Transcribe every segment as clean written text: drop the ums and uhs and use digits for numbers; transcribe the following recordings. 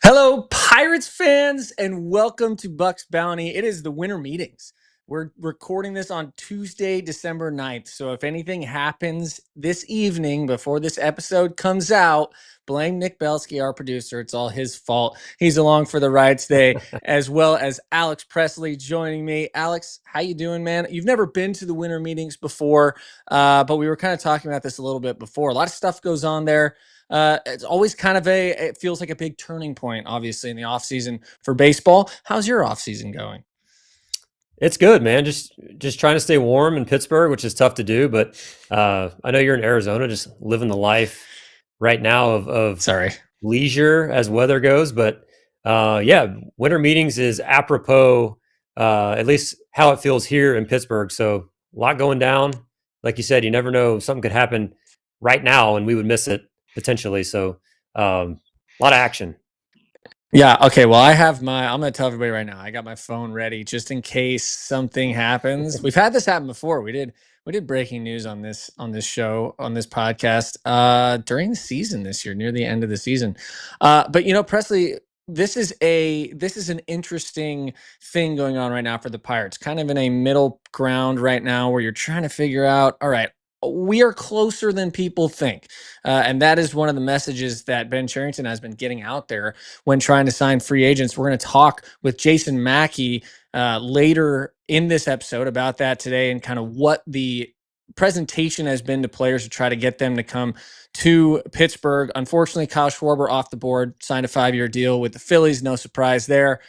Hello, Pirates fans, and welcome to Bucs Bounty. It is the winter meetings. We're recording this on Tuesday, December 9th. So if anything happens this evening before this episode comes out, blame Nick Belsky, our producer. It's all his fault. He's along for the ride today, as well as Alex Presley joining me. Alex, how you doing, man? You've never been to the winter meetings before, but we were kind of talking about this a little bit before. A lot of stuff goes on there. It's always kind of it feels like a big turning point, obviously, in the offseason for baseball. How's your offseason going? It's good, man. Just trying to stay warm in Pittsburgh, which is tough to do. But I know you're in Arizona, just living the life right now of Sorry. leisure as weather goes. But yeah, winter meetings is apropos, at least how it feels here in Pittsburgh. So a lot going down. Like you said, you never know, something could happen right now, and we would miss it potentially. So a lot of action. Yeah. Okay. Well, I'm going to tell everybody right now, I got my phone ready just in case something happens. We've had this happen before. We did breaking news on this show, on this podcast, during the season this year, near the end of the season. But Presley, this is an interesting thing going on right now for the Pirates, kind of in a middle ground right now where you're trying to figure out, all right, we are closer than people think. And that is one of the messages that Ben Cherington has been getting out there when trying to sign free agents. We're going to talk with Jason Mackey later in this episode about that today and kind of what the presentation has been to players to try to get them to come to Pittsburgh. Unfortunately, Kyle Schwarber off the board, signed a 5-year deal with the Phillies. No surprise there.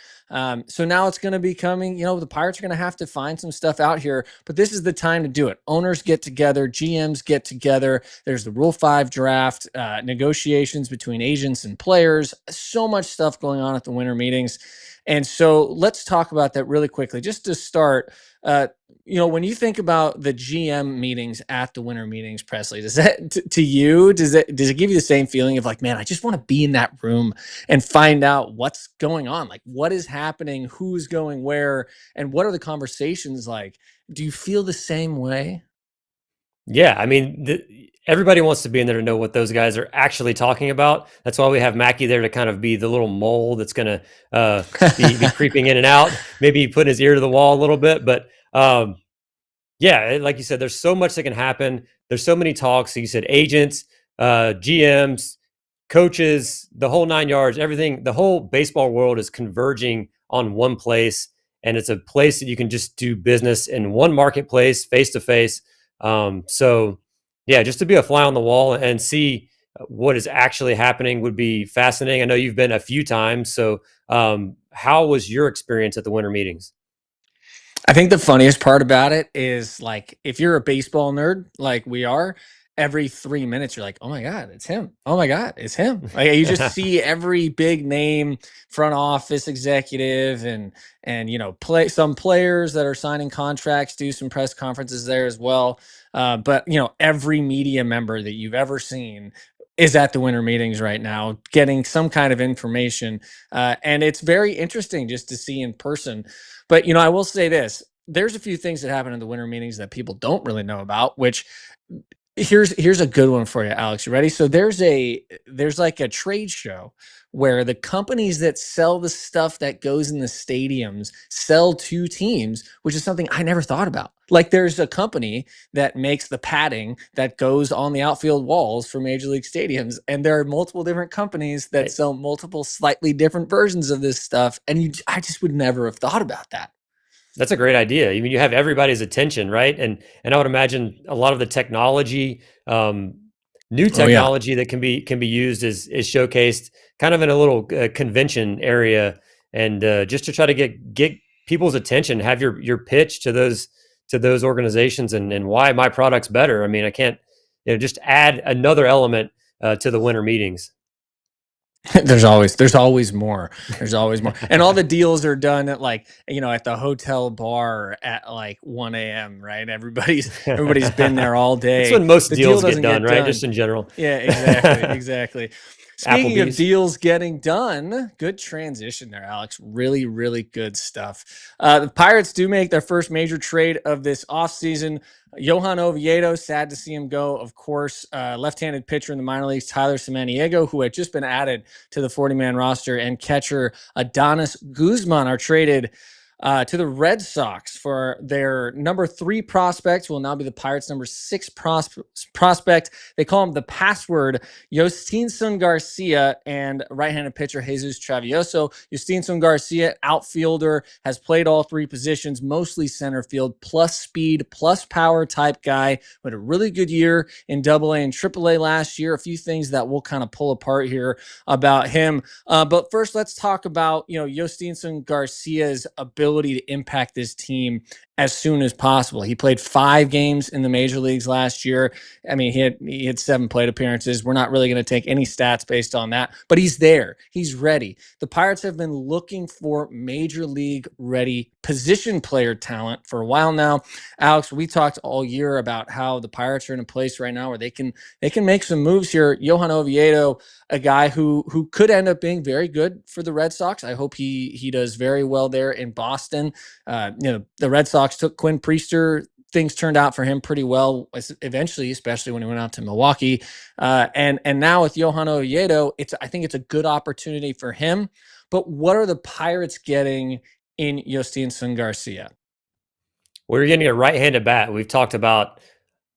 So now it's going to be coming, the Pirates are going to have to find some stuff out here, but this is the time to do it. Owners get together, GMs get together. There's the Rule 5 draft, negotiations between agents and players, so much stuff going on at the winter meetings. And so let's talk about that really quickly. Just to start, when you think about the GM meetings at the winter meetings, Presley, does that to you, does it give you the same feeling of like, man, I just want to be in that room and find out what's going on? Like, what is happening, who's going where, and what are the conversations like? Do you feel the same way? Yeah, I mean, everybody wants to be in there to know what those guys are actually talking about. That's why we have Mackey there to kind of be the little mole that's going to be creeping in and out, maybe putting his ear to the wall a little bit. But yeah, like you said, there's so much that can happen. There's so many talks. So you said agents, GMs, coaches, the whole 9 yards, everything. The whole baseball world is converging on one place, and it's a place that you can just do business in one marketplace, face to face. So yeah, just to be a fly on the wall and see what is actually happening would be fascinating. I know you've been a few times. So how was your experience at the winter meetings? I think the funniest part about it is like if you're a baseball nerd like we are, every 3 minutes you're like, oh my God, it's him. Oh my God, it's him. Like you just see every big name front office executive and play some players that are signing contracts, do some press conferences there as well. But every media member that you've ever seen is at the winter meetings right now getting some kind of information. And it's very interesting just to see in person. But I will say this: there's a few things that happen in the winter meetings that people don't really know about. Which here's a good one for you, Alex. You ready? So there's like a trade show where the companies that sell the stuff that goes in the stadiums sell to teams, which is something I never thought about. Like there's a company that makes the padding that goes on the outfield walls for major league stadiums, and there are multiple different companies that sell multiple slightly different versions of this stuff, and I just would never have thought about that. That's a great idea. I mean, you have everybody's attention, right? And I would imagine a lot of the technology, new Oh yeah. technology that can be used is showcased kind of in a little convention area, and just to try to get people's attention, have your pitch to those organizations, and why my product's better. I mean, I can't just add another element to the winter meetings. There's always more. There's always more. And all the deals are done at like, at the hotel bar at like 1 a.m., right? Everybody's been there all That's day. when most The deal deals get doesn't done, get right? done. Just in general. Yeah, exactly. Exactly. Speaking of Applebee's. deals getting done, good transition there, Alex. Really, really good stuff. The Pirates do make their first major trade of this offseason. Johan Oviedo, sad to see him go, of course. Left-handed pitcher in the minor leagues, Tyler Samaniego, who had just been added to the 40-man roster, and catcher Adonis Guzman are traded to the Red Sox for their number 3 prospect, will now be the Pirates' number 6 prospect. They call him the password, Jhostynxon Garcia, and right-handed pitcher Jesus Travieso. Jhostynxon Garcia, outfielder, has played all 3 positions, mostly center field, plus speed, plus power type guy. Had a really good year in AA and AAA last year. A few things that we'll kind of pull apart here about him. But first, let's talk about Jhostynxon Garcia's ability to impact this team as soon as possible. He played 5 games in the major leagues last year. I mean, he had 7 plate appearances. We're not really going to take any stats based on that, but he's there. He's ready. The Pirates have been looking for major league ready position player talent for a while now. Alex, we talked all year about how the Pirates are in a place right now where they can make some moves here. Johan Oviedo, a guy who could end up being very good for the Red Sox. I hope he does very well there in Boston. The Red Sox took Quinn Priester. Things turned out for him pretty well eventually, especially when he went out to Milwaukee. And now with Johan Oviedo, I think it's a good opportunity for him. But what are the Pirates getting in Jhostynxon Garcia? We're getting a right-handed bat. We've talked about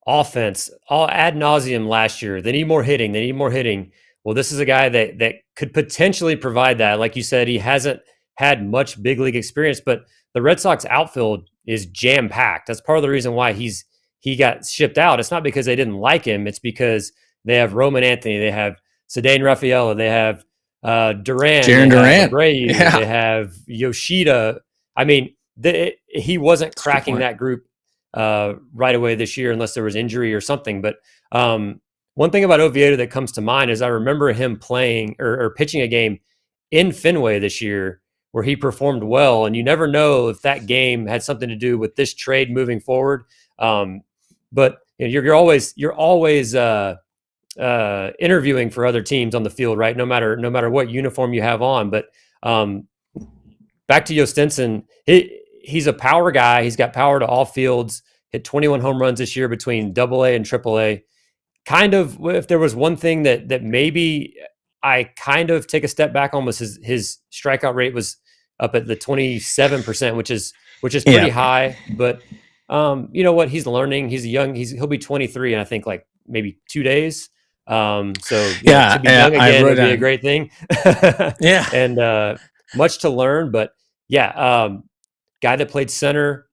offense all ad nauseum last year. They need more hitting. They need more hitting. Well, this is a guy that could potentially provide that. Like you said, he hasn't had much big league experience, but the Red Sox outfield is jam packed. That's part of the reason why he got shipped out. It's not because they didn't like him. It's because they have Roman Anthony, they have Cedane Rafaela, they have Duran, Jarren Duran, Abreu, they have Yoshida. I mean, he wasn't cracking that group right away this year unless there was injury or something. But one thing about Oviedo that comes to mind is I remember him playing or pitching a game in Fenway this year where he performed well, and you never know if that game had something to do with this trade moving forward. But you're always interviewing for other teams on the field, right? No matter what uniform you have on. But back to Jhostynxon, he's a power guy. He's got power to all fields. Hit 21 home runs this year between AA and AAA. Kind of, if there was one thing that maybe I kind of take a step back on, was his strikeout rate was up at the 27%, which is pretty high. But you know what? He's learning. He's young. He'll be 23 in I think like maybe 2 days. So to be young again would be a great thing. Yeah, and much to learn. But yeah, guy that played center,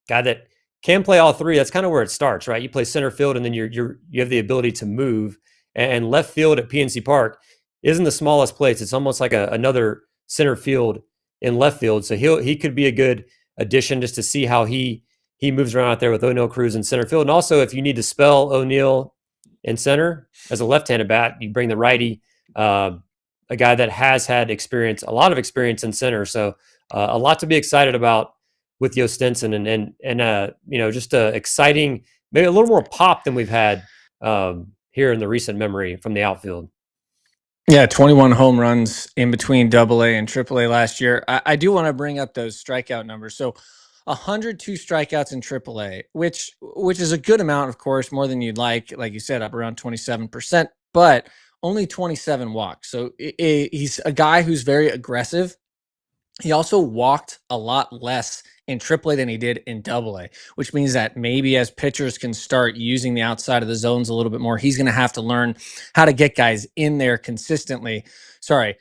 guy that can play all 3. That's kind of where it starts, right? You play center field, and then you have the ability to move. And left field at PNC Park isn't the smallest place. It's almost like another center field in left field. So he could be a good addition just to see how he moves around out there with O'Neal Cruz in center field. And also, if you need to spell O'Neal in center as a left-handed bat, you bring the righty, a guy that has had a lot of experience in center. So a lot to be excited about with Jhostynxon, and just exciting, maybe a little more pop than we've had here in the recent memory from the outfield. Yeah, 21 home runs in between AA and AAA last year. I do want to bring up those strikeout numbers. So 102 strikeouts in AAA, which is a good amount, of course, more than you'd like you said, up around 27%, but only 27 walks. So he's a guy who's very aggressive. He also walked a lot less in AAA than he did in AA, which means that maybe as pitchers can start using the outside of the zones a little bit more, he's going to have to learn how to get guys in there consistently. Sorry,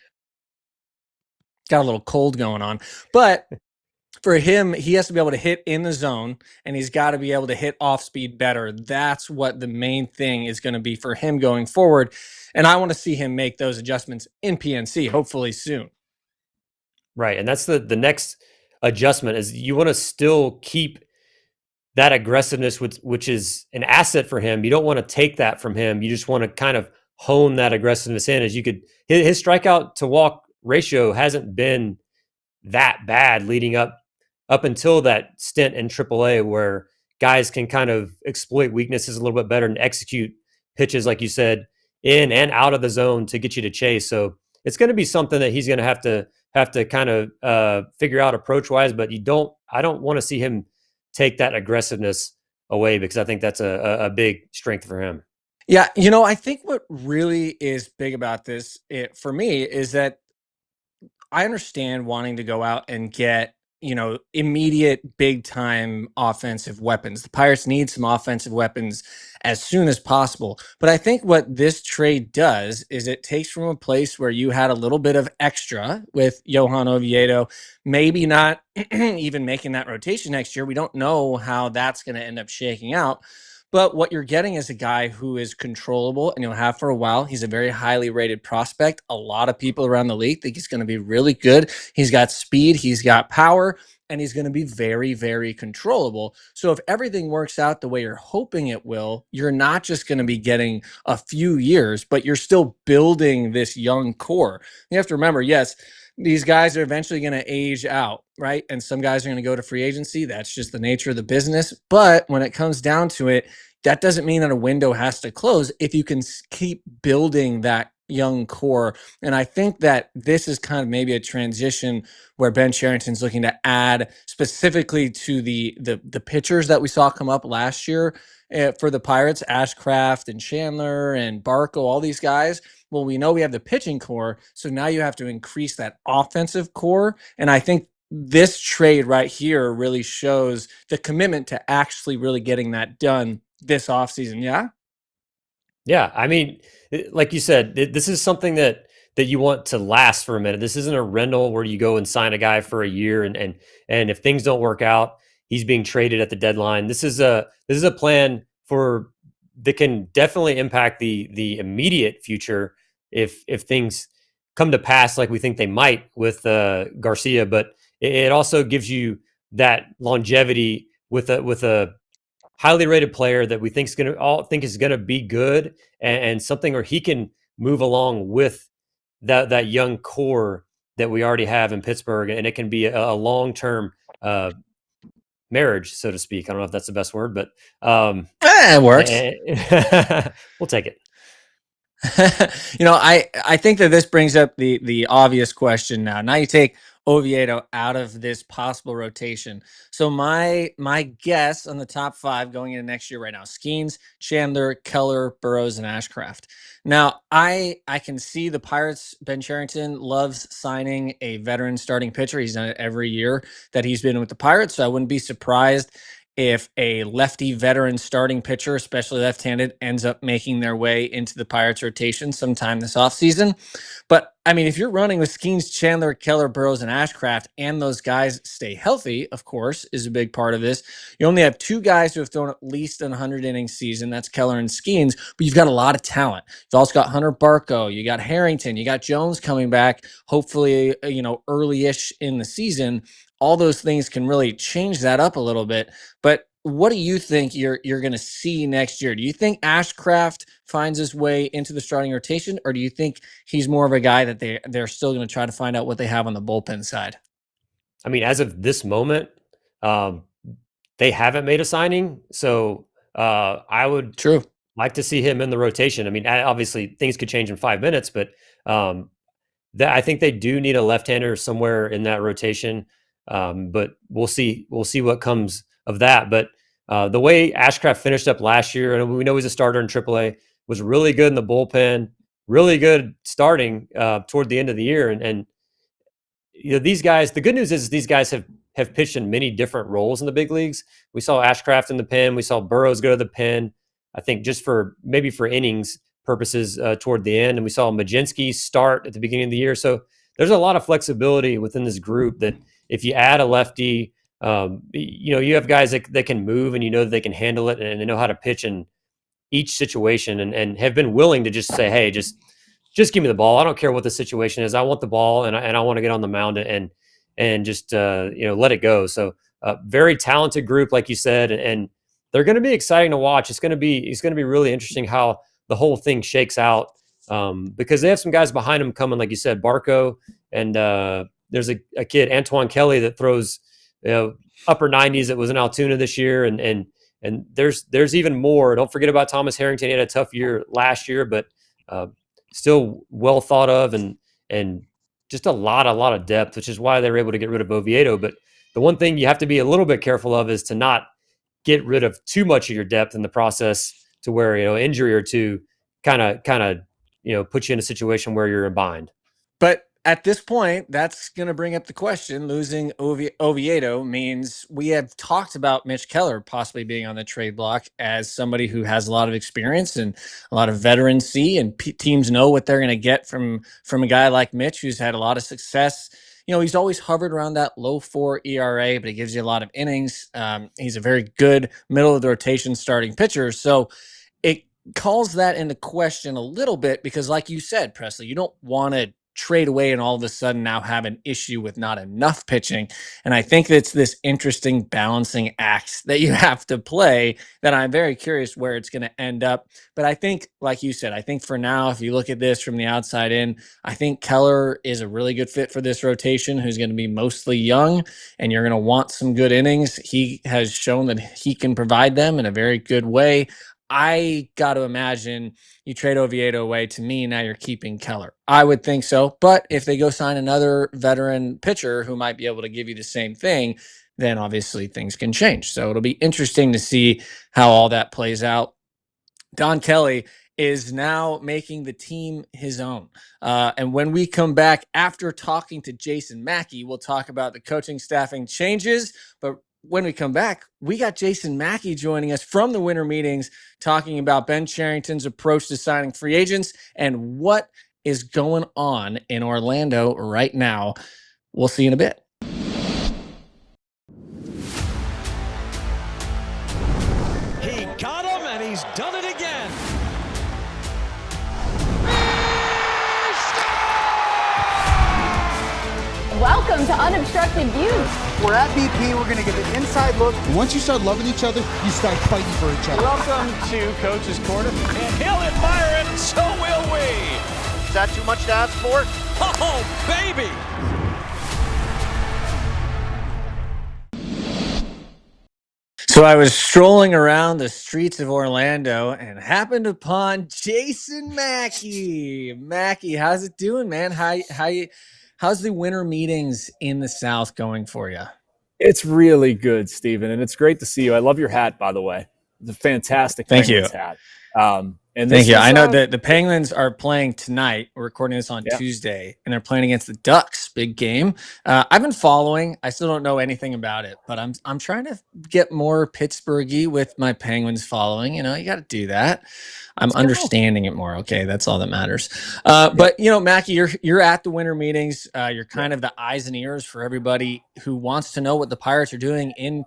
got a little cold going on. But for him, he has to be able to hit in the zone, and he's got to be able to hit off speed better. That's what the main thing is going to be for him going forward. And I want to see him make those adjustments in PNC, hopefully soon. Right. And that's the next adjustment, is you want to still keep that aggressiveness, which is an asset for him. You don't want to take that from him. You just want to kind of hone that aggressiveness in. His strikeout to walk ratio hasn't been that bad leading up until that stint in AAA, where guys can kind of exploit weaknesses a little bit better and execute pitches, like you said, in and out of the zone to get you to chase. So it's going to be something that he's going to have to kind of figure out approach wise. But I don't want to see him take that aggressiveness away, because I think that's a big strength for him. Yeah, I think what really is big about this for me is that I understand wanting to go out and get, immediate big time offensive weapons. The Pirates need some offensive weapons as soon as possible. But I think what this trade does is it takes from a place where you had a little bit of extra with Johan Oviedo, maybe not even making that rotation next year. We don't know how that's going to end up shaking out. But what you're getting is a guy who is controllable and you'll have for a while. He's a very highly rated prospect. A lot of people around the league think he's going to be really good. He's got speed, he's got power, and he's going to be very, very controllable. So if everything works out the way you're hoping it will, you're not just going to be getting a few years, but you're still building this young core. You have to remember, yes, these guys are eventually going to age out, right? And some guys are going to go to free agency. That's just the nature of the business. But when it comes down to it, that doesn't mean that a window has to close if you can keep building that young core. And I think that this is kind of maybe a transition where Ben Cherington's looking to add specifically to the pitchers that we saw come up last year for the Pirates, Ashcraft and Chandler and Barco, all these guys. Well, we know we have the pitching core, so now you have to increase that offensive core. And I think this trade right here really shows the commitment to actually really getting that done this offseason. Yeah. Yeah, I mean, like you said, this is something that you want to last for a minute. This isn't a rental where you go and sign a guy for a year, and if things don't work out, he's being traded at the deadline. This is a plan for that can definitely impact the immediate future if things come to pass like we think they might with Garcia, but it also gives you that longevity with a highly rated player that we think is going to be good, and something where he can move along with that young core that we already have in Pittsburgh, and it can be a long term marriage, so to speak. I don't know if that's the best word, but It works. we'll take it. I think that this brings up the obvious question now. Now you take Oviedo out of this possible rotation. So my guess on the top five going into next year right now: Skeens, Chandler, Keller, Burrows, and Ashcraft. Now I can see the Pirates. Ben Cherington loves signing a veteran starting pitcher. He's done it every year that he's been with the Pirates. So I wouldn't be surprised if a lefty veteran starting pitcher, especially left-handed, ends up making their way into the Pirates rotation sometime this offseason. But I mean, if you're running with Skeens, Chandler, Keller, Burrows, and Ashcraft, and those guys stay healthy, of course, is a big part of this. You only have two guys who have thrown at least an 100-inning season. That's Keller and Skeens, but you've got a lot of talent. You've also got Hunter Barco. You got Harrington. You got Jones coming back, hopefully, early-ish in the season. All those things can really change that up a little bit. But what do you think you're going to see next year? Do you think Ashcraft finds his way into the starting rotation, or do you think he's more of a guy that they're still going to try to find out what they have on the bullpen side? I mean, as of this moment, they haven't made a signing, so I would True. like to see him in the rotation. I mean, obviously things could change in 5 minutes, but that I think they do need a left-hander somewhere in that rotation. But we'll see. We'll see what comes of that. But the way Ashcraft finished up last year, and we know he's a starter in AAA, was really good in the bullpen, really good starting toward the end of the year. And these guys. The good news is these guys have pitched in many different roles in the big leagues. We saw Ashcraft in the pen. We saw Burrows go to the pen. I think just for innings purposes toward the end, and we saw Majinski start at the beginning of the year. So there's a lot of flexibility within this group that if you add a lefty, you have guys that can move, and that they can handle it, and they know how to pitch in each situation, and have been willing to just say, hey, just give me the ball. I don't care what the situation is. I want the ball, and I want to get on the mound and just let it go. So very talented group, like you said, and they're going to be exciting to watch. It's going to be really interesting how the whole thing shakes out, because they have some guys behind them coming, like you said, Barco, and there's a kid, Antoine Kelly, that throws upper 90s that was in Altoona this year, and there's even more. Don't forget about Thomas Harrington. He had a tough year last year, but Uh, Still well thought of, and just a lot of depth, which is why they were able to get rid of Oviedo. But the one thing you have to be a little bit careful of is to not get rid of too much of your depth in the process, to where injury or two kind of put you in a situation where you're in bind. But at this point, that's going to bring up the question. Losing Oviedo means we have talked about Mitch Keller possibly being on the trade block as somebody who has a lot of experience and a lot of veterancy, and teams know what they're going to get from a guy like Mitch, who's had a lot of success. He's always hovered around that low 4 ERA, but he gives you a lot of innings. He's a very good middle of the rotation starting pitcher. So it calls that into question a little bit because, like you said, Presley, you don't want to trade away and all of a sudden now have an issue with not enough pitching. And I think it's this interesting balancing act that you have to play that I'm very curious where it's going to end up. But I think, like you said, I think for now, if you look at this from the outside in, I think Keller is a really good fit for this rotation, who's going to be mostly young, and you're going to want some good innings. He has shown that he can provide them in a very good way. I got to imagine you trade Oviedo away. To me, now you're keeping Keller. I would think so. But if they go sign another veteran pitcher who might be able to give you the same thing, then obviously things can change. So it'll be interesting to see how all that plays out. Don Kelly is now making the team his own. And when we come back after talking to Jason Mackey, we'll talk about the coaching staffing changes. But when we come back, we got Jason Mackey joining us from the winter meetings, talking about Ben Cherington's approach to signing free agents and what is going on in Orlando right now. We'll see you in a bit. He got him, and he's done it again. Welcome to Unobstructed Views. We're at BP. We're going to get an inside look. Once you start loving each other, you start fighting for each other. Welcome to Coach's Corner. And he'll admire it, so will we. Is that too much to ask for? Oh, baby. So I was strolling around the streets of Orlando and happened upon Jason Mackey. Mackey, how's it doing, man? How's the winter meetings in the South going for you? It's really good, Stephen, and it's great to see you. I love your hat, by the way. It's a fantastic Penguins hat. And Thank you. I know that the Penguins are playing tonight. We're recording this on Tuesday, and they're playing against the Ducks. Big game. I've been following. I still don't know anything about it, but I'm trying to get more Pittsburghy with my Penguins following. You got to do that. I'm understanding it more. Okay, that's all that matters. But Mackey, you're at the winter meetings. You're kind of the eyes and ears for everybody who wants to know what the Pirates are doing in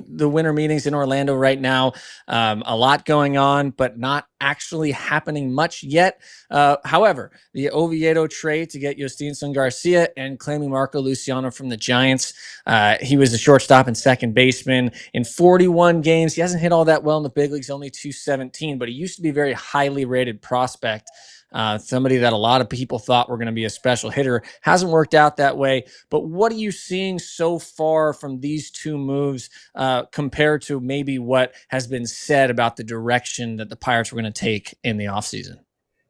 the winter meetings in Orlando right now. A lot going on, but not actually happening much yet. However, the Oviedo trade to get Jhostynxon Garcia and claiming Marco Luciano from the Giants. He was a shortstop and second baseman in 41 games. He hasn't hit all that well in the big leagues, only 217, but he used to be a very highly rated prospect. Somebody that a lot of people thought were going to be a special hitter. Hasn't worked out that way. But what are you seeing so far from these two moves compared to maybe what has been said about the direction that the Pirates were going to take in the offseason?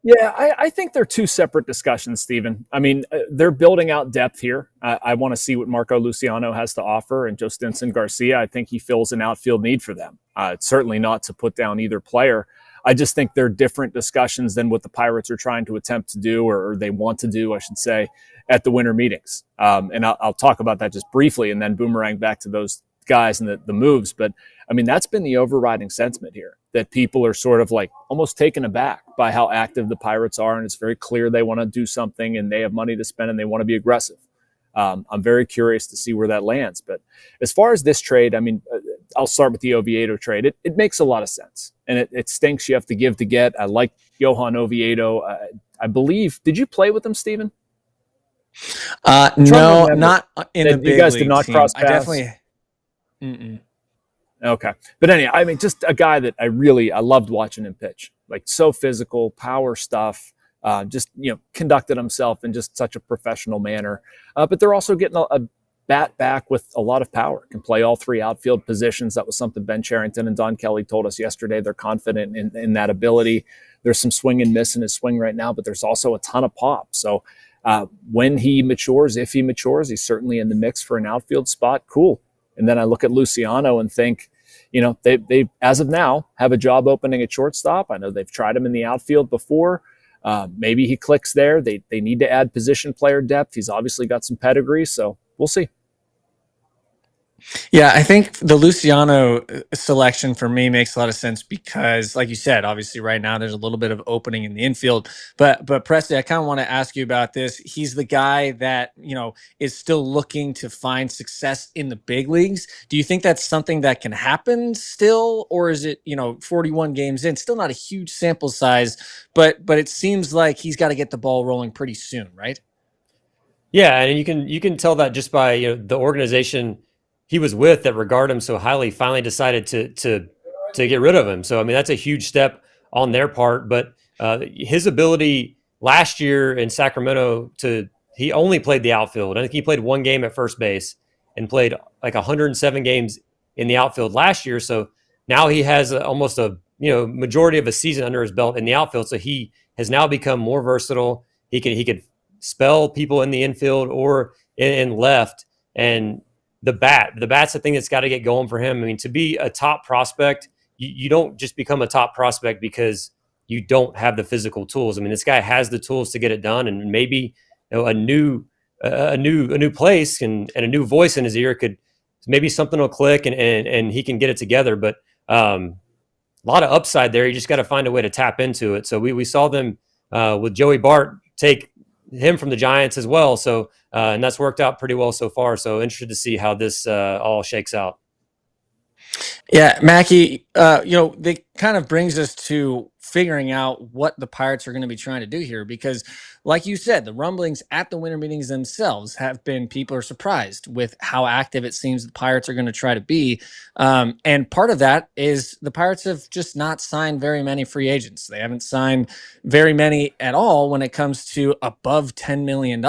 Yeah, I think they're two separate discussions, Stephen. I mean, they're building out depth here. I want to see what Marco Luciano has to offer, and Jhostynxon Garcia, I think he fills an outfield need for them. It's certainly not to put down either player. I just think they're different discussions than what the Pirates are trying to attempt to do, or they want to do, I should say, at the winter meetings. And I'll talk about that just briefly and then boomerang back to those guys and the moves. But, I mean, that's been the overriding sentiment here, that people are sort of like almost taken aback by how active the Pirates are. And it's very clear they want to do something and they have money to spend and they want to be aggressive. I'm very curious to see where that lands. But as far as this trade, I mean, I'll start with the Oviedo trade. It makes a lot of sense. And it stinks you have to give to get. I like Johan Oviedo. I believe, did you play with him, Stephen? No, not in the big league. You guys did not cross paths? I definitely... Mm-mm. Okay. But anyway, I mean, just a guy that I loved watching him pitch. Like, so physical, power stuff. Just conducted himself in just such a professional manner. But they're also getting bat back with a lot of power, can play all three outfield positions. That was something Ben Cherington and Don Kelly told us yesterday. They're confident in that ability. There's some swing and miss in his swing right now, but there's also a ton of pop. So when he matures, if he matures, he's certainly in the mix for an outfield spot. Cool. And then I look at Luciano and think, they as of now have a job opening at shortstop. I know they've tried him in the outfield before. Maybe he clicks there. They need to add position player depth. He's obviously got some pedigree, so we'll see. Yeah, I think the Luciano selection for me makes a lot of sense because, like you said, obviously right now there's a little bit of opening in the infield. But Presley, I kind of want to ask you about this. He's the guy that, is still looking to find success in the big leagues. Do you think that's something that can happen still? Or is it, 41 games in, still not a huge sample size, but it seems like he's got to get the ball rolling pretty soon, right? Yeah, and you can tell that just by the organization he was with that regard him so highly finally decided to get rid of him. So I mean that's a huge step on their part. But his ability last year in Sacramento he only played the outfield. I think he played one game at first base and played like 107 games in the outfield last year. So now he has almost a majority of a season under his belt in the outfield. So he has now become more versatile. He could spell people in the infield or in left. And the bat's the thing that's got to get going for him. I mean, to be a top prospect, you don't just become a top prospect because you don't have the physical tools. I mean, this guy has the tools to get it done, and maybe a new place and a new voice in his ear could maybe something will click and he can get it together. But a lot of upside there. You just got to find a way to tap into it. So we saw them with Joey Bart take him from the Giants as well. So and that's worked out pretty well so far. So interested to see how this all shakes out. Yeah, Mackey, they kind of brings us to figuring out what the Pirates are going to be trying to do here because, like you said, the rumblings at the winter meetings themselves have been people are surprised with how active it seems the Pirates are going to try to be. And part of that is the Pirates have just not signed very many free agents. They haven't signed very many at all when it comes to above $10 million,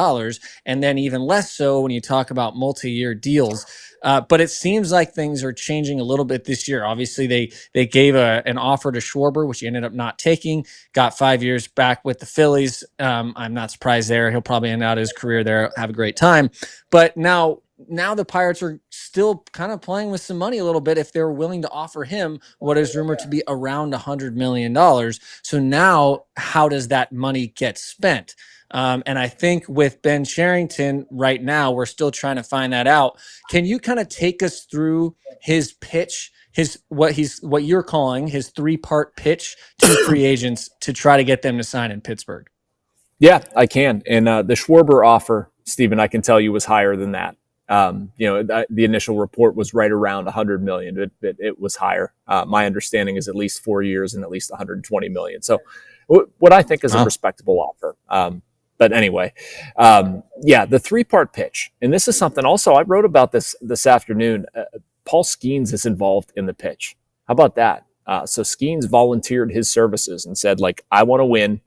and then even less so when you talk about multi-year deals. But it seems like things are changing a little bit this year. Obviously, they gave an offer to Schwarber, which he ended up not taking, got 5 years back with the Phillies. I'm not surprised there. He'll probably end out his career there, have a great time. But now the Pirates are still kind of playing with some money a little bit if they're willing to offer him what is rumored to be around $100 million. So now how does that money get spent? And I think with Ben Cherington right now, we're still trying to find that out. Can you kind of take us through his pitch, what you're calling his 3-part pitch to free agents to try to get them to sign in Pittsburgh? Yeah, I can. And the Schwarber offer, Stephen, I can tell you was higher than that. The initial report was right around $100 million. It was higher. My understanding is at least 4 years and at least $120 million. So what I think is a respectable offer. But anyway, the 3-part pitch. And this is something also I wrote about this afternoon. Paul Skeens is involved in the pitch. How about that? So Skeens volunteered his services and said, I want to win.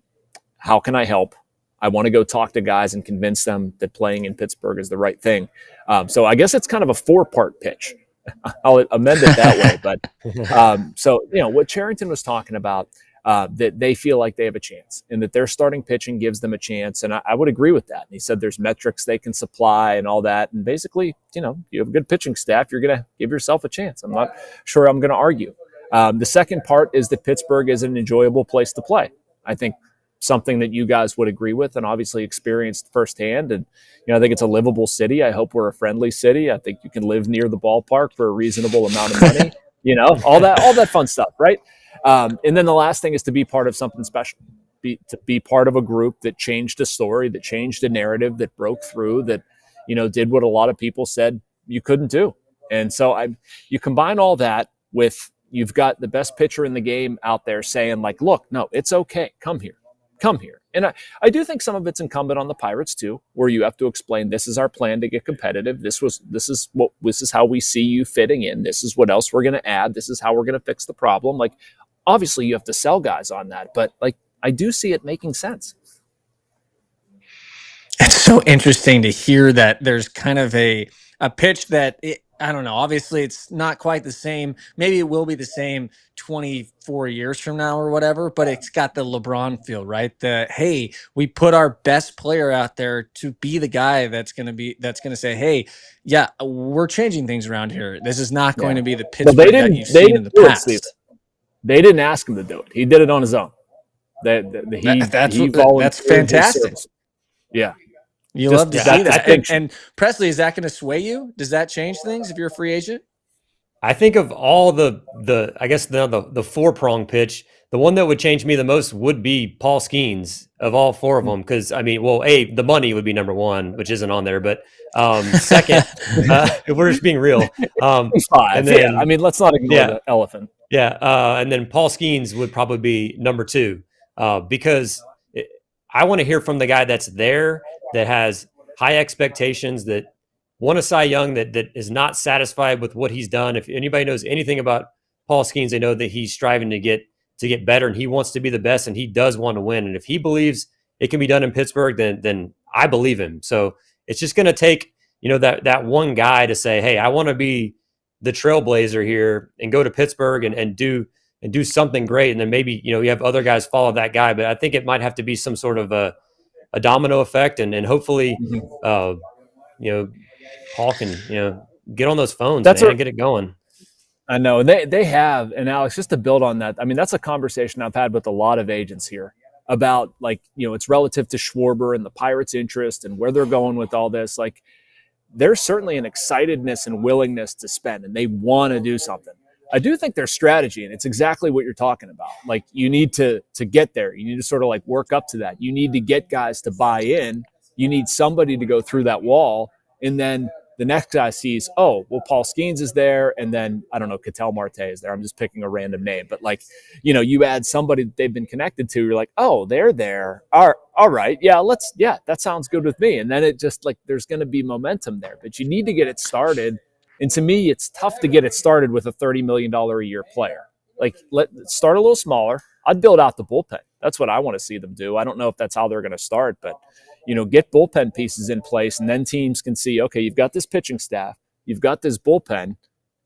How can I help? I want to go talk to guys and convince them that playing in Pittsburgh is the right thing. So I guess it's kind of a 4-part pitch. I'll amend it that way. But what Cherington was talking about, that they feel like they have a chance and that their starting pitching gives them a chance. And I would agree with that. And he said there's metrics they can supply and all that. And basically, you have a good pitching staff, you're going to give yourself a chance. I'm not sure I'm going to argue. The second part is that Pittsburgh is an enjoyable place to play. I think something that you guys would agree with and obviously experienced firsthand. And, I think it's a livable city. I hope we're a friendly city. I think you can live near the ballpark for a reasonable amount of money, all that fun stuff. Right. And then the last thing is to be part of something special, to be part of a group that changed a story, that changed a narrative, that broke through, that, did what a lot of people said you couldn't do. And so you combine all that with, you've got the best pitcher in the game out there saying look, no, it's okay. Come here. And I do think some of it's incumbent on the Pirates too, where you have to explain, this is our plan to get competitive. This is how we see you fitting in. This is what else we're going to add. This is how we're going to fix the problem. Obviously you have to sell guys on that, but I do see it making sense. It's so interesting to hear that there's kind of a a pitch that I don't know. Obviously, it's not quite the same. Maybe it will be the same 24 years from now or whatever, but it's got the LeBron feel, right? Hey, we put our best player out there to be the guy that's going to say, hey, yeah, we're changing things around here. This is not going to be the Pittsburgh that you've seen in the past. They didn't ask him to do it. He did it on his own. That's fantastic. Yeah. You love to see that. And Presley, is that going to sway you? Does that change things if you're a free agent? I think of all the 4-prong pitch, the one that would change me the most would be Paul Skeens of all 4 of them. Because the money would be number 1, which isn't on there. But second, if we're just being real, and then, let's not ignore the elephant. Yeah, and then Paul Skeens would probably be number 2 because I want to hear from the guy that's there, that has high expectations, that won a Cy Young, that is not satisfied with what he's done. If anybody knows anything about Paul Skeens, they know that he's striving to get better, and he wants to be the best, and he does want to win. And if he believes it can be done in Pittsburgh, then I believe him. So it's just going to take that one guy to say, hey, I want to be the trailblazer here and go to Pittsburgh and do something great. And then maybe you have other guys follow that guy. But I think it might have to be some sort of a domino effect, and hopefully, Paul can get on those phones and get it going. I know they have, and Alex, just to build on that, that's a conversation I've had with a lot of agents here about it's relative to Schwarber and the Pirates' interest and where they're going with all this. There's certainly an excitedness and willingness to spend, and they want to do something. I do think their strategy, and it's exactly what you're talking about. You need to get there. You need to sort of work up to that. You need to get guys to buy in. You need somebody to go through that wall. And then the next guy sees, oh, well, Paul Skeens is there. And then, I don't know, Ketel Marte is there. I'm just picking a random name. But you add somebody that they've been connected to. You're like, oh, they're there. All right. Yeah, that sounds good with me. And then it just there's going to be momentum there. But you need to get it started. And to me, it's tough to get it started with a $30 million a year player. Let's start a little smaller. I'd build out the bullpen. That's what I want to see them do. I don't know if that's how they're going to start, but get bullpen pieces in place, and then teams can see, okay, you've got this pitching staff, you've got this bullpen.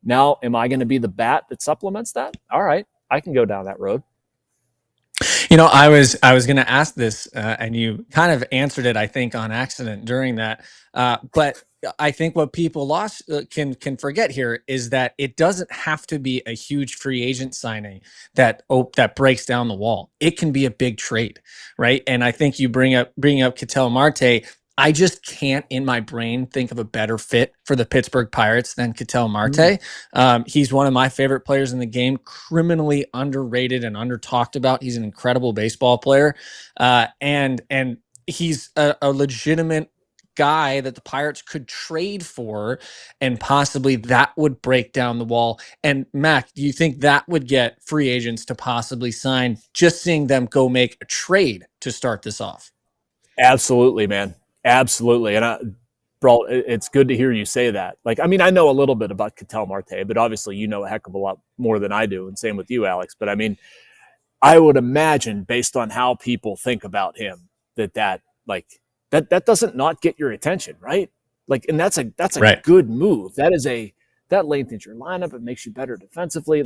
Now, am I going to be the bat that supplements that? All right, I can go down that road. I was going to ask this, and you kind of answered it, I think, on accident during that. But I think what people can forget here is that it doesn't have to be a huge free agent signing that breaks down the wall. It can be a big trade, right? And I think you bring up Ketel Marte. I just can't in my brain think of a better fit for the Pittsburgh Pirates than Ketel Marte. He's one of my favorite players in the game, criminally underrated and under-talked about. He's an incredible baseball player. And he's a legitimate guy that the Pirates could trade for, and possibly that would break down the wall. And Mac, do you think that would get free agents to possibly sign, just seeing them go make a trade to start this off? Absolutely, man. Absolutely. And Brault, it's good to hear you say that. I know a little bit about Ketel Marte, but obviously you know a heck of a lot more than I do, and same with you, Alex. But I would imagine, based on how people think about him, that doesn't not get your attention, right? And that's a right. Good move. That lengthens your lineup. It makes you better defensively.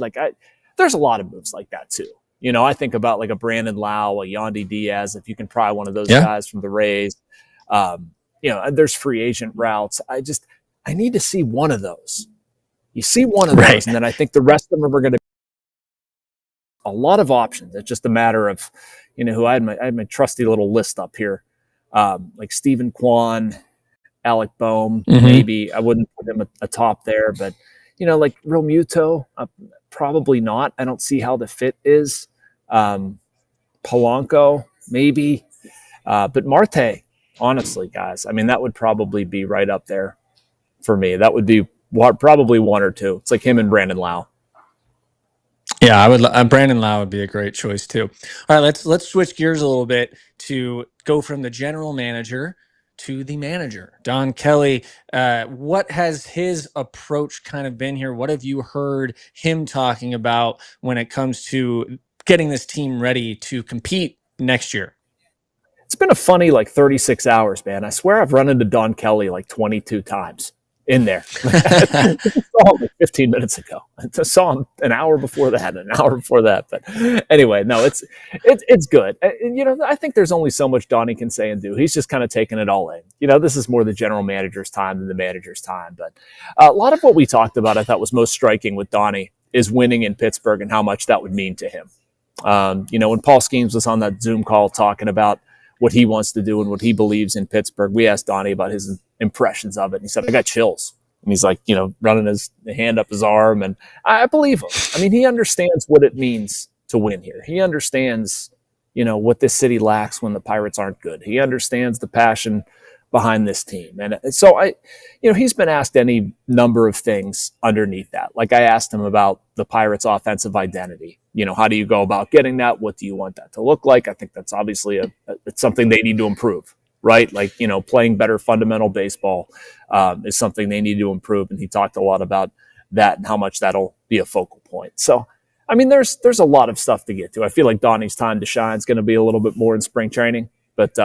There's a lot of moves like that too. I think about a Brandon Lau, a Yandy Diaz, if you can pry one of those guys from the Rays. There's free agent routes. I need to see one of those. You see one of those, and then I think the rest of them are going to be a lot of options. It's just a matter of, who I had my trusty little list up here. Stephen Kwan, Alec Boehm, maybe. I wouldn't put him atop there, but Real Muto, probably not. I don't see how the fit is. Polanco, maybe. But Marte, honestly, guys, that would probably be right up there for me. That would be probably one or two. It's like him and Brandon Lau. Yeah, I would. Brandon Lau would be a great choice too. All right, let's switch gears a little bit to go from the general manager to the manager, Don Kelly. What has his approach kind of been here? What have you heard him talking about when it comes to getting this team ready to compete next year? It's been a funny 36 hours, man. I swear I've run into Don Kelly 22 times. in there. I saw him like 15 minutes ago. I saw him an hour before that, an hour before that. But anyway, no, it's good. I think there's only so much Donnie can say and do. He's just kind of taking it all in. This is more the general manager's time than the manager's time. But a lot of what we talked about, I thought was most striking with Donnie is winning in Pittsburgh and how much that would mean to him. When Paul Skeens was on that Zoom call talking about what he wants to do and what he believes in Pittsburgh, we asked Donnie about his impressions of it. And he said, I got chills. And he's like, running his hand up his arm. And I believe him. I mean, he understands what it means to win here. He understands, what this city lacks when the Pirates aren't good. He understands the passion behind this team. And so he's been asked any number of things underneath that. Like I asked him about the Pirates' offensive identity. How do you go about getting that? What do you want that to look like? I think that's obviously it's something they need to improve, right? Like, playing better fundamental baseball is something they need to improve. And he talked a lot about that and how much that'll be a focal point. So, I mean, there's a lot of stuff to get to. I feel like Donnie's time to shine is going to be a little bit more in spring training, but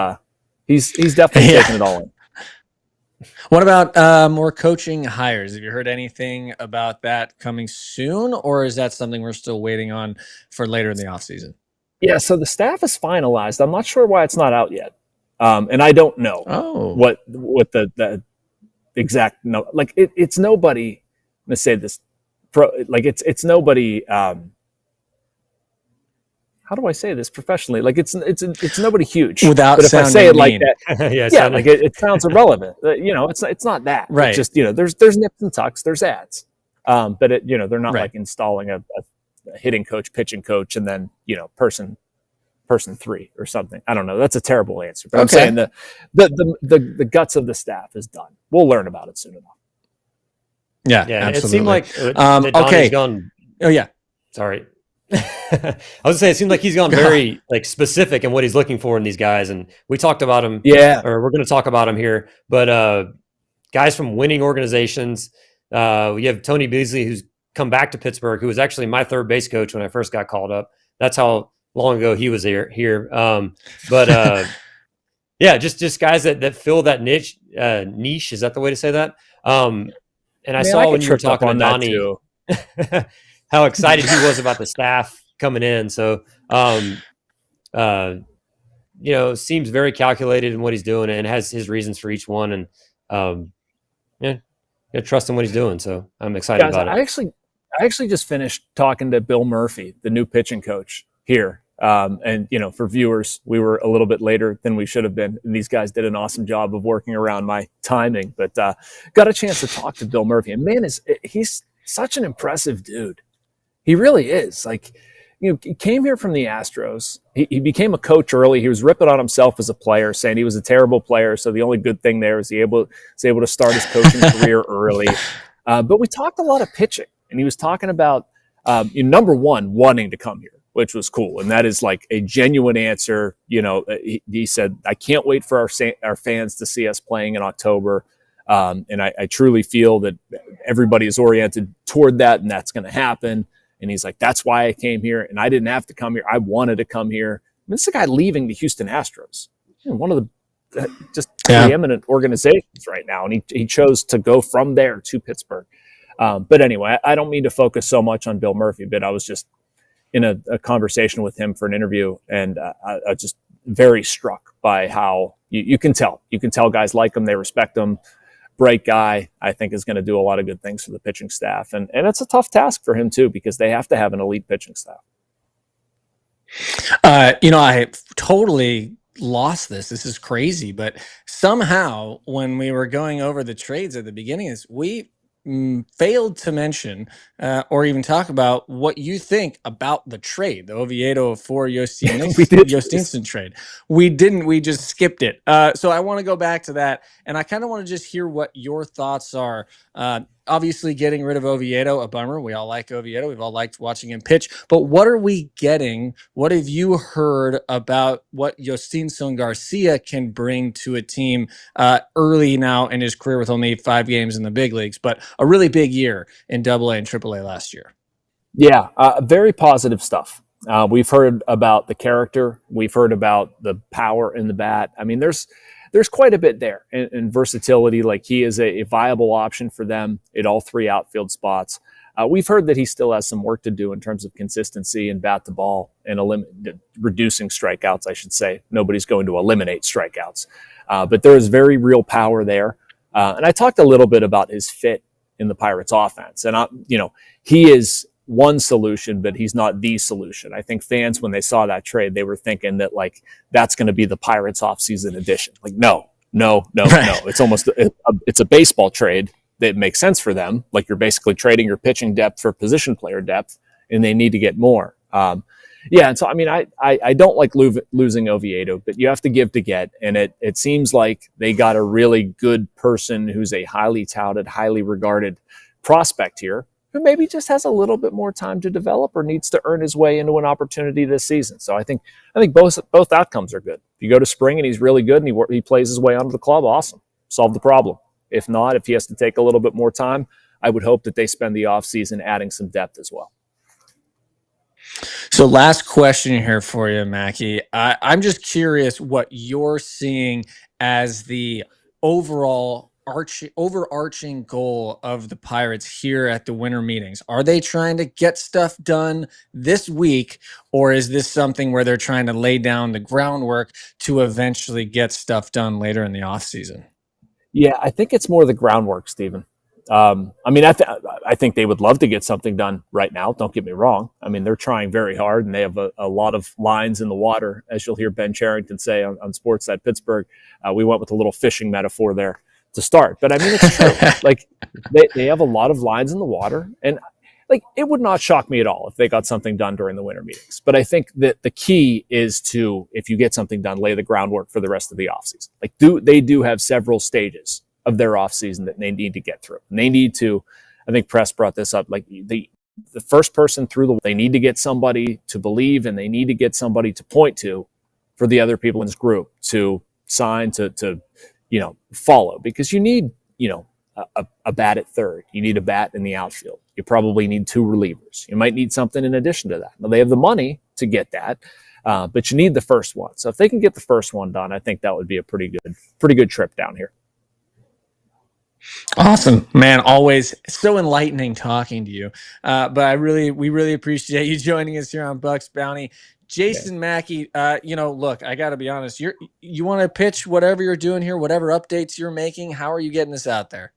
he's definitely taking it all in. What about more coaching hires? Have you heard anything about that coming soon, or is that something we're still waiting on for later in the offseason? Yeah, so the staff is finalized. I'm not sure why it's not out yet, and I don't know what the exact no. Like it's nobody. I'm gonna say this, it's nobody. How do I say this professionally? Like it's nobody huge. Without but if I say it like mean. that, it sounds irrelevant. It's not that. Right. It's just there's nips and tucks, there's ads, but they're not like installing a hitting coach, pitching coach, and then person 3 or something. I don't know. That's a terrible answer. But I'm saying the guts of the staff is done. We'll learn about it soon enough. Yeah, absolutely. Absolutely. It seemed like Donnie's gone. Oh yeah. Sorry. I was saying it seems like he's gone very specific in what he's looking for in these guys, and we talked about him. Yeah, or we're going to talk about him here. But guys from winning organizations. We have Tony Beasley, who's come back to Pittsburgh, who was actually my third base coach when I first got called up. That's how long ago he was here. Yeah, just guys that fill that niche. Is that the way to say that? And I saw when you were talking to Donnie how excited he was about the staff coming in. So, seems very calculated in what he's doing and has his reasons for each one. And trust in what he's doing. So I'm excited about it. I actually just finished talking to Bill Murphy, the new pitching coach here. And for viewers, we were a little bit later than we should have been. And these guys did an awesome job of working around my timing, but got a chance to talk to Bill Murphy. And man, he's such an impressive dude. He really is. Like, he came here from the Astros. He became a coach early. He was ripping on himself as a player, saying he was a terrible player. So the only good thing there is he was able to start his coaching career early. But we talked a lot of pitching, and he was talking about number one, wanting to come here, which was cool. And that is like a genuine answer. He said, I can't wait for our fans to see us playing in October. And I truly feel that everybody is oriented toward that, and that's going to happen. And he's like, that's why I came here. And I didn't have to come here. I wanted to come here. I mean, this is a guy leaving the Houston Astros, one of the preeminent organizations right now. And he chose to go from there to Pittsburgh. But anyway, I don't mean to focus so much on Bill Murphy, but I was just in a conversation with him for an interview. And I just very struck by how you can tell. You can tell guys like him. They respect him. Bright guy, I think, is going to do a lot of good things for the pitching staff. And it's a tough task for him, too, because they have to have an elite pitching staff. I totally lost this. This is crazy. But somehow, when we were going over the trades at the beginning, we failed to mention or even talk about what you think about the trade, the Oviedo for Jhostynxon trade. We didn't. We just skipped it. So I want to go back to that, and I kind of want to just hear what your thoughts are. Obviously, getting rid of Oviedo, a bummer. We all like Oviedo. We've all liked watching him pitch. But what are we getting? What have you heard about what Jhostynxon Garcia can bring to a team early now in his career with only 5 games in the big leagues, but a really big year in AA and AAA last year? Yeah, very positive stuff. We've heard about the character. We've heard about the power in the bat. I mean, there's there's quite a bit there in versatility. Like, he is a viable option for them at all three outfield spots. We've heard that he still has some work to do in terms of consistency and bat the ball and reducing strikeouts, I should say. Nobody's going to eliminate strikeouts. But there is very real power there. And I talked a little bit about his fit in the Pirates offense. And, he is one solution, but he's not the solution. I think fans, when they saw that trade, they were thinking that, like, that's going to be the Pirates offseason addition. Like, no. It's almost, it's a baseball trade that makes sense for them. Like, you're basically trading your pitching depth for position player depth, and they need to get more. And so, I mean, I don't like losing Oviedo, but you have to give to get. And it seems like they got a really good person who's a highly touted, highly regarded prospect here, who maybe just has a little bit more time to develop or needs to earn his way into an opportunity this season. So I think both outcomes are good. If you go to spring and he's really good and he plays his way onto the club, awesome. Solve the problem. If not, if he has to take a little bit more time, I would hope that they spend the offseason adding some depth as well. So last question here for you, Mackey. I'm just curious what you're seeing as the overarching goal of the Pirates here at the winter meetings. Are they trying to get stuff done this week, or is this something where they're trying to lay down the groundwork to eventually get stuff done later in the offseason? Yeah, I think it's more the groundwork, Stephen. I mean, I think they would love to get something done right now. Don't get me wrong. I mean, they're trying very hard, and they have a lot of lines in the water, as you'll hear Ben Cherington say on SportsNet Pittsburgh. We went with a little fishing metaphor there to start. But I mean, it's true. Like, they have a lot of lines in the water, and like, it would not shock me at all if they got something done during the winter meetings. But I think that the key is to, if you get something done, lay the groundwork for the rest of the offseason. Like, they do have several stages of their offseason that they need to get through. And they need to, I think Press brought this up, like the first person through they need to get somebody to believe, and they need to get somebody to point to for the other people in this group to sign, to follow, because you need, a bat at third. You need a bat in the outfield. You probably need two relievers. You might need something in addition to that. Now, they have the money to get that, but you need the first one. So if they can get the first one done, I think that would be a pretty good trip down here. Awesome, man. Always so enlightening talking to you. But we really appreciate you joining us here on Bucs Bounty. Jason Mackey, look, I got to be honest. You want to pitch whatever you're doing here, whatever updates you're making. How are you getting this out there?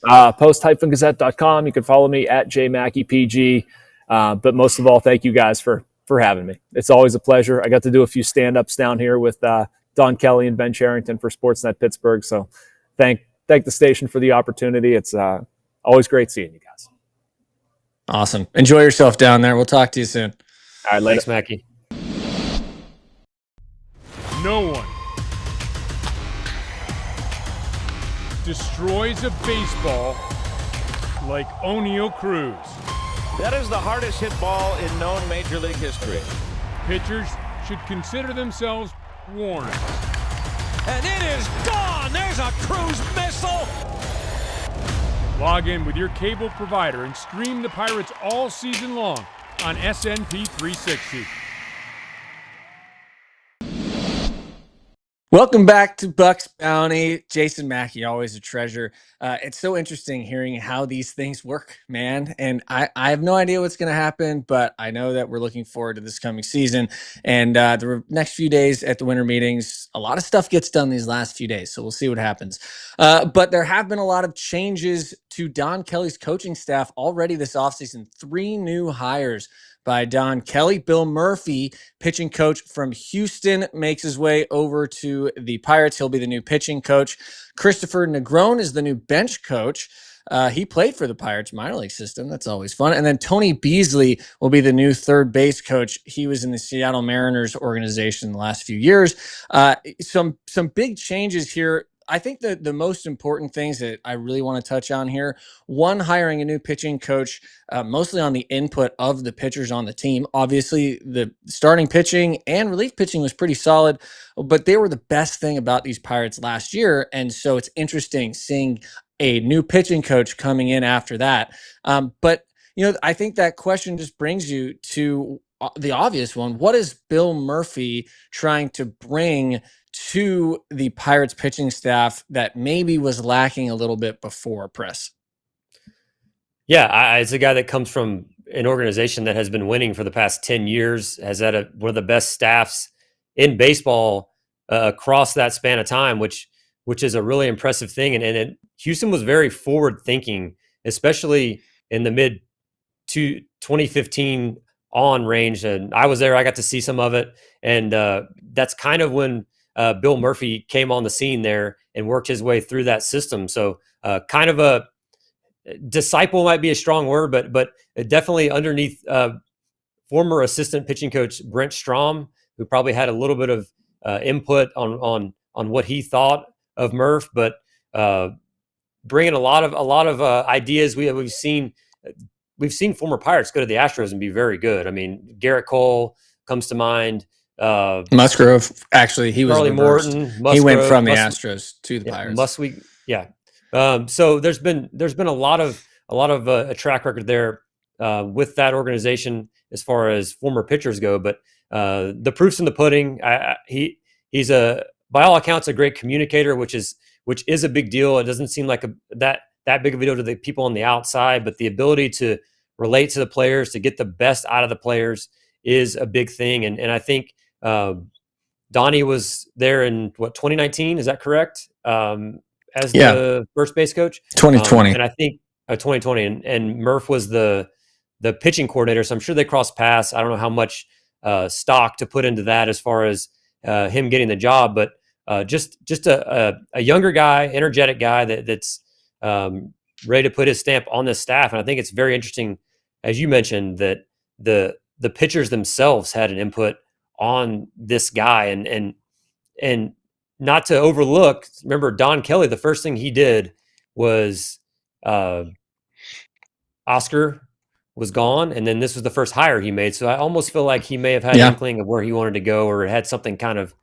Post-Gazette.com. You can follow me at jmackeypg. But most of all, thank you guys for having me. It's always a pleasure. I got to do a few stand-ups down here with Don Kelly and Ben Cherington for SportsNet Pittsburgh. So thank the station for the opportunity. It's always great seeing you guys. Awesome. Enjoy yourself down there. We'll talk to you soon. All right, later. Thanks, Mackey. No one destroys a baseball like Oneil Cruz. That is the hardest hit ball in known Major League history. Pitchers should consider themselves warned. And it is gone! There's a Cruz missile! Log in with your cable provider and stream the Pirates all season long on SNP 360. Welcome back to Bucs Bounty. Jason Mackey, always a treasure. It's so interesting hearing how these things work, man. And I have no idea what's going to happen, but I know that we're looking forward to this coming season. And the next few days at the winter meetings, a lot of stuff gets done these last few days. So we'll see what happens. But there have been a lot of changes to Don Kelly's coaching staff already this offseason. 3 new hires by Don Kelly. Bill Murphy, pitching coach from Houston, makes his way over to the Pirates. He'll be the new pitching coach. Christopher Negron is the new bench coach. He played for the Pirates minor league system. That's always fun. And then Tony Beasley will be the new third base coach. He was in the Seattle Mariners organization the last few years. Some big changes here. I think the most important things that I really want to touch on here, one, hiring a new pitching coach, mostly on the input of the pitchers on the team. Obviously, the starting pitching and relief pitching was pretty solid, but they were the best thing about these Pirates last year. And so it's interesting seeing a new pitching coach coming in after that. But I think that question just brings you to the obvious one. What is Bill Murphy trying to bring to the Pirates pitching staff that maybe was lacking a little bit before, Press? Yeah, it's a guy that comes from an organization that has been winning for the past 10 years, has had one of the best staffs in baseball across that span of time, which is a really impressive thing. And Houston was very forward thinking, especially in the mid to 2015 on range. And I was there, I got to see some of it. And that's kind of when Bill Murphy came on the scene there and worked his way through that system. So kind of a disciple might be a strong word, but definitely underneath former assistant pitching coach Brent Strom, who probably had a little bit of input on what he thought of Murph, but bringing a lot of ideas. We've seen former Pirates go to the Astros and be very good. I mean, Garrett Cole comes to mind. Musgrove, actually, he was Charlie reversed. Morton. Musgrove, he went from the Astros to the Pirates. So there's been a lot of a track record there with that organization as far as former pitchers go. But the proof's in the pudding. He's by all accounts a great communicator, which is a big deal. It doesn't seem like that big of a deal to the people on the outside, but the ability to relate to the players, to get the best out of the players, is a big thing. And I think Donnie was there in 2019. Is that correct? As the first base coach, 2020, and I think 2020, and Murph was the pitching coordinator. So I'm sure they crossed paths. I don't know how much stock to put into that as far as him getting the job, but just a younger guy, energetic guy that's ready to put his stamp on this staff. And I think it's very interesting, as you mentioned, that the pitchers themselves had an input on this guy, and not to overlook, remember Don Kelly, the first thing he did was Oscar was gone, and then this was the first hire he made. So I almost feel like he may have had an inkling of where he wanted to go, or had something kind of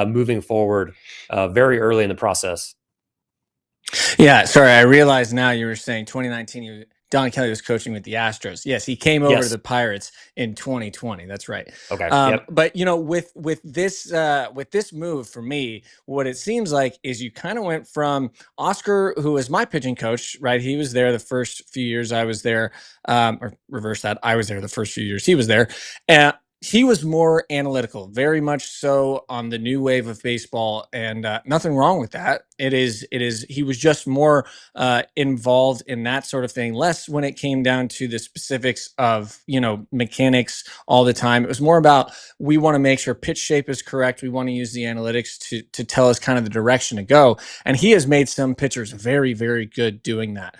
moving forward very early in the process. Yeah, sorry, I realize now you were saying 2019. Don Kelly was coaching with the Astros. Yes, he came over to the Pirates in 2020. That's right. Okay. But with this move, for me, what it seems like is you kind of went from Oscar, who was my pitching coach, right? He was there the first few years I was there, or reverse that. I was there the first few years he was there. He was more analytical, very much so on the new wave of baseball, and nothing wrong with that. He was just more involved in that sort of thing, less when it came down to the specifics of, mechanics all the time. It was more about, we want to make sure pitch shape is correct. We want to use the analytics to tell us kind of the direction to go. And he has made some pitchers very, very good doing that.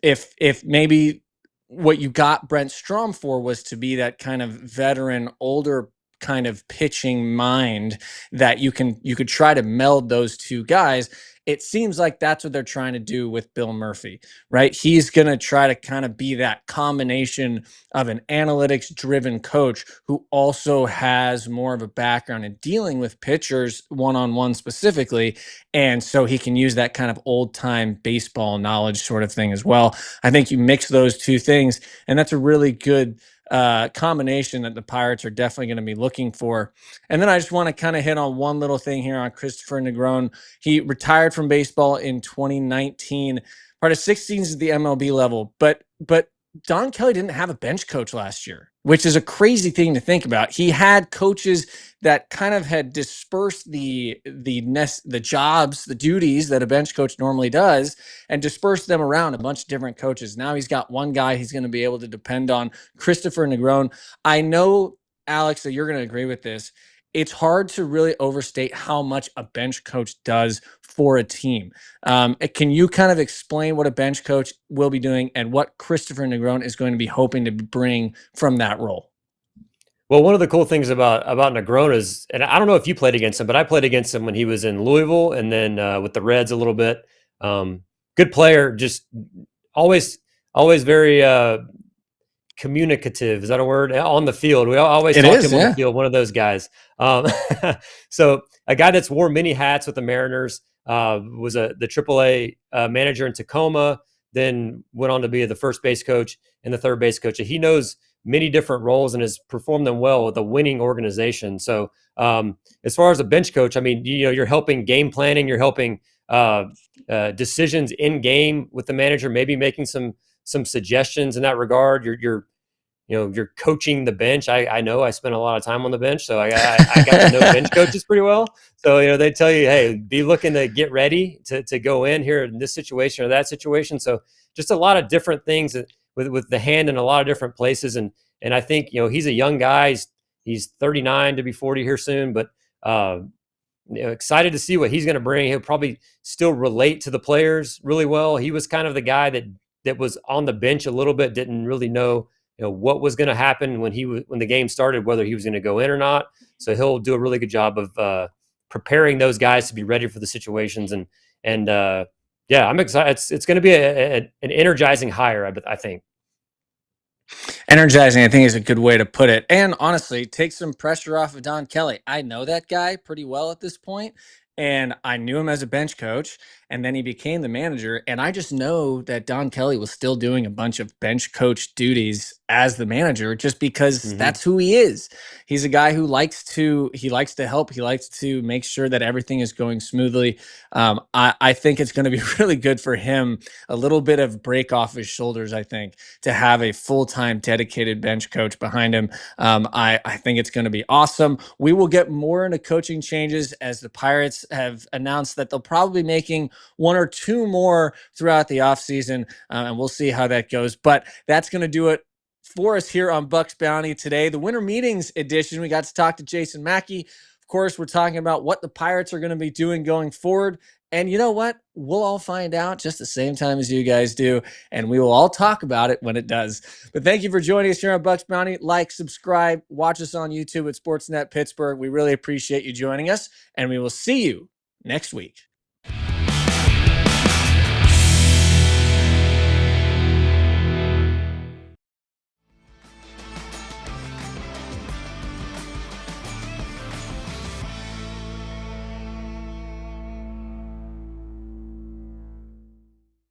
If maybe what you got Brent Strom for was to be that kind of veteran, older kind of pitching mind that you could try to meld those two guys. It seems like that's what they're trying to do with Bill Murphy, right? He's going to try to kind of be that combination of an analytics driven coach who also has more of a background in dealing with pitchers one-on-one specifically. And so he can use that kind of old time baseball knowledge sort of thing as well. I think you mix those two things, and that's a really good combination that the Pirates are definitely going to be looking for. And then I just want to kind of hit on one little thing here on Christopher Negron. He retired from baseball in 2019, part of 16s at the MLB level, but Don Kelly didn't have a bench coach last year, which is a crazy thing to think about. He had coaches that kind of had dispersed the jobs, the duties that a bench coach normally does, and dispersed them around a bunch of different coaches. Now he's got one guy he's going to be able to depend on, Christopher Negron. I know, Alex, that you're going to agree with this. It's hard to really overstate how much a bench coach does for a team. Can you kind of explain what a bench coach will be doing and what Christopher Negron is going to be hoping to bring from that role? Well, one of the cool things about Negron is, and I don't know if you played against him, but I played against him when he was in Louisville and then with the Reds a little bit. Good player, just always very communicative. Is that a word? On the field. We always talk to him on the field, one of those guys. So a guy that's worn many hats with the Mariners, was the AAA manager in Tacoma, then went on to be the first base coach and the third base coach. He knows many different roles and has performed them well with a winning organization. So as far as a bench coach, I mean, you're helping game planning, you're helping decisions in game with the manager, maybe making some suggestions in that regard. You're coaching the bench. I know I spent a lot of time on the bench, so I got to know bench coaches pretty well. So, they tell you, hey, be looking to get ready to go in here in this situation or that situation. So just a lot of different things with the hand in a lot of different places. And I think, he's a young guy. He's 39 to be 40 here soon, but excited to see what he's going to bring. He'll probably still relate to the players really well. He was kind of the guy that was on the bench a little bit, didn't really know what was going to happen when the game started, whether he was going to go in or not. So he'll do a really good job of preparing those guys to be ready for the situations. And I'm excited. It's going to be an energizing hire, I think. Energizing, I think, is a good way to put it. And honestly, take some pressure off of Don Kelly. I know that guy pretty well at this point, and I knew him as a bench coach, and then he became the manager. And I just know that Don Kelly was still doing a bunch of bench coach duties as the manager, just because that's who he is. He's a guy who likes to help. He likes to make sure that everything is going smoothly. I think it's going to be really good for him, a little bit of break off his shoulders, I think, to have a full-time dedicated bench coach behind him. I think it's going to be awesome. We will get more into coaching changes as the Pirates have announced that they'll probably be making one or two more throughout the offseason, and we'll see how that goes. But that's going to do it for us here on Bucs Bounty today. The Winter Meetings edition, we got to talk to Jason Mackey. Of course, we're talking about what the Pirates are going to be doing going forward. And you know what? We'll all find out just the same time as you guys do, and we will all talk about it when it does. But thank you for joining us here on Bucs Bounty. Like, subscribe, watch us on YouTube at SportsNet Pittsburgh. We really appreciate you joining us, and we will see you next week.